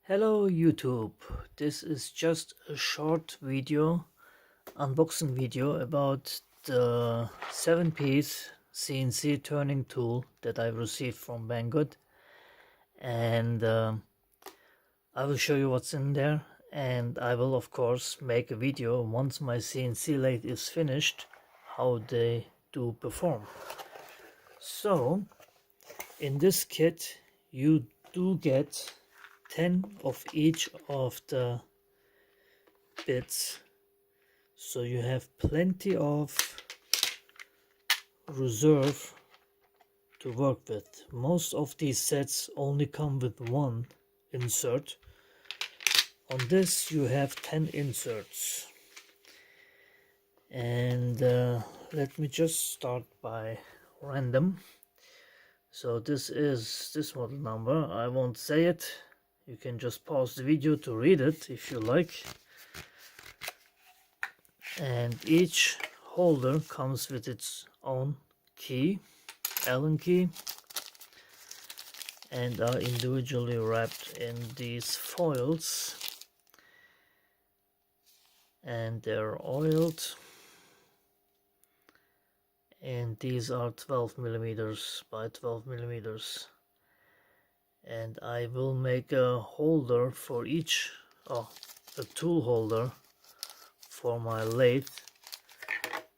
Hello YouTube, this is just a short video, unboxing video about the 7-piece CNC turning tool that I received from Banggood, and I will show you what's in there, and I will of course make a video once my CNC lathe is finished how they do perform. So in this kit you do get 10 of each of the bits, so you have plenty of reserve to work with. Most of these sets only come with one insert. On this you have 10 inserts, and let me just start by random. So this is this model number. I won't say it. You can just pause the video to read it if you like. And each holder comes with its own key, Allen key, and are individually wrapped in these foils, and they're oiled, and these are 12 millimeters by 12 millimeters. And I will make a holder for each, a tool holder for my lathe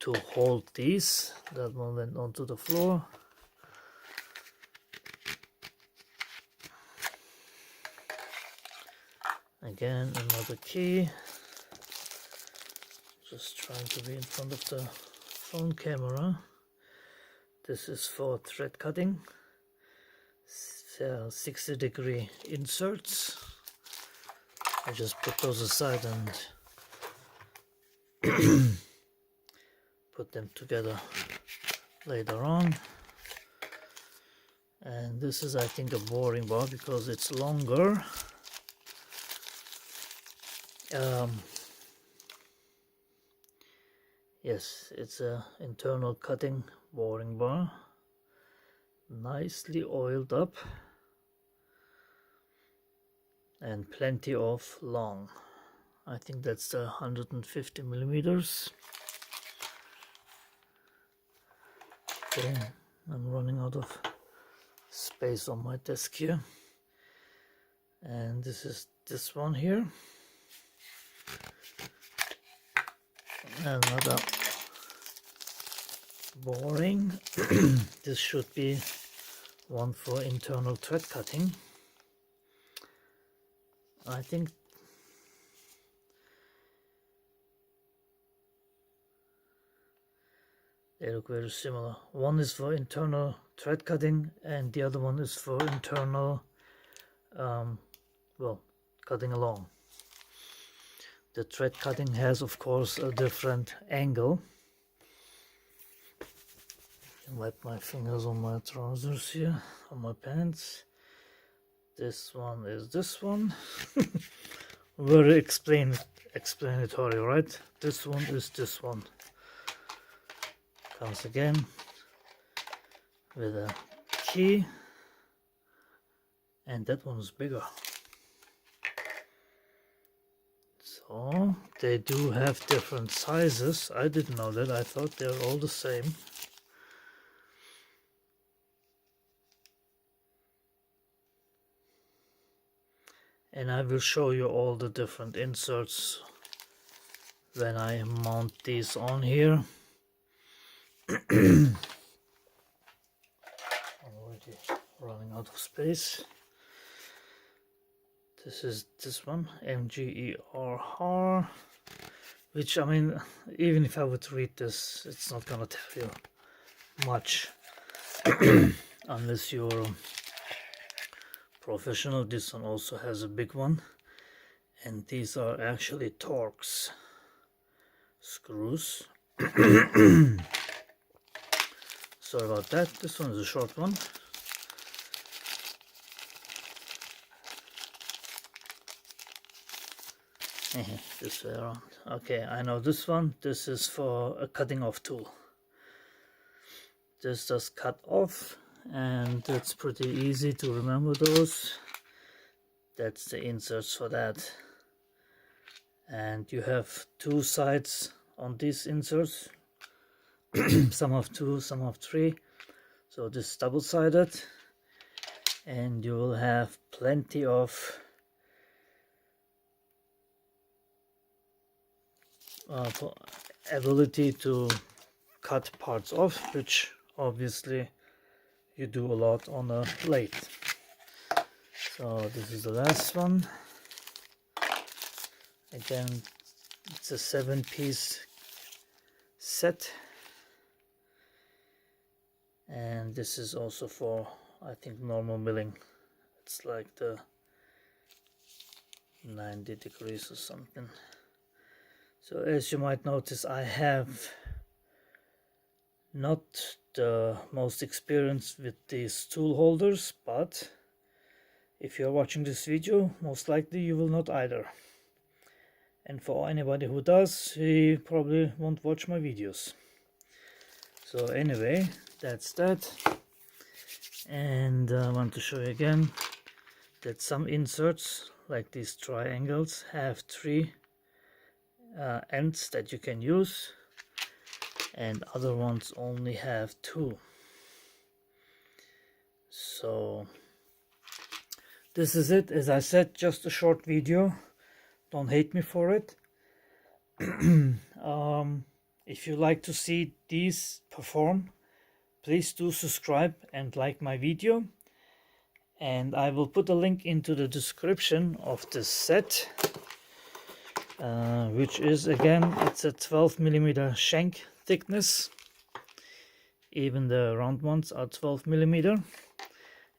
to hold these. That one went onto the floor. Again, another key. Just trying to be in front of the phone camera. This is for thread cutting. 60-degree inserts. I just put those aside and put them together later on. And this is, I think, a boring bar because it's longer. Yes, it's a internal cutting boring bar, nicely oiled up, and plenty of long. I think that's the 150 millimeters. Okay, I'm running out of space on my desk here. And this is this one here. Another boring. This should be one for internal thread cutting. I think they look very similar. One is for internal thread cutting and the other one is for internal well, cutting along. The thread cutting has of course a different angle. I can wipe my fingers on my trousers here, on my pants. This one is this one. Very explanatory, right? This one is this one. Comes again with a key, and that one is bigger. So they do have different sizes. I didn't know that. I thought they're all the same. And I will show you all the different inserts when I mount these on here. Already running out of space. This is this one, MGERR, which, I mean, even if I would read this, it's not gonna tell you much unless you're professional. This one also has a big one, and these are actually Torx screws. Sorry about that. This one is a short one. This way around. Okay, I know this one. This is for a cutting off tool. This does cut off, and it's pretty easy to remember those. That's the inserts for that. And you have two sides on these inserts. Some have two, some have three. So this is double-sided, and you will have plenty of ability to cut parts off, which obviously you do a lot on a lathe. So this is the last one. Again, it's a 7-piece set, and this is also for, I think, normal milling. It's like the 90 degrees or something. So as you might notice, I have not the most experience with these tool holders, but if you're watching this video, most likely you will not either. And for anybody who does, he probably won't watch my videos. So anyway, that's that. And I want to show you again that some inserts, like these triangles, have 3 ends that you can use, and other ones only have 2. So this is it. As I said, just a short video. Don't hate me for it. If you like to see these perform, please do subscribe and like my video, and I will put a link into the description of this set, which is, again, it's a 12mm shank thickness. Even the round ones are 12mm,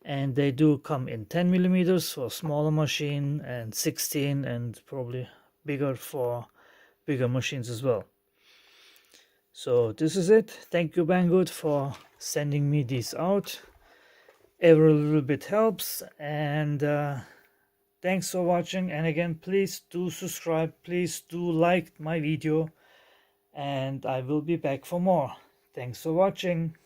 and they do come in 10mm for smaller machine, and 16, and probably bigger for bigger machines as well. So this is it. Thank you, Banggood, for sending me these out. Every little bit helps, and thanks for watching. And again, please do subscribe, please do like my video, and I will be back for more. Thanks for watching.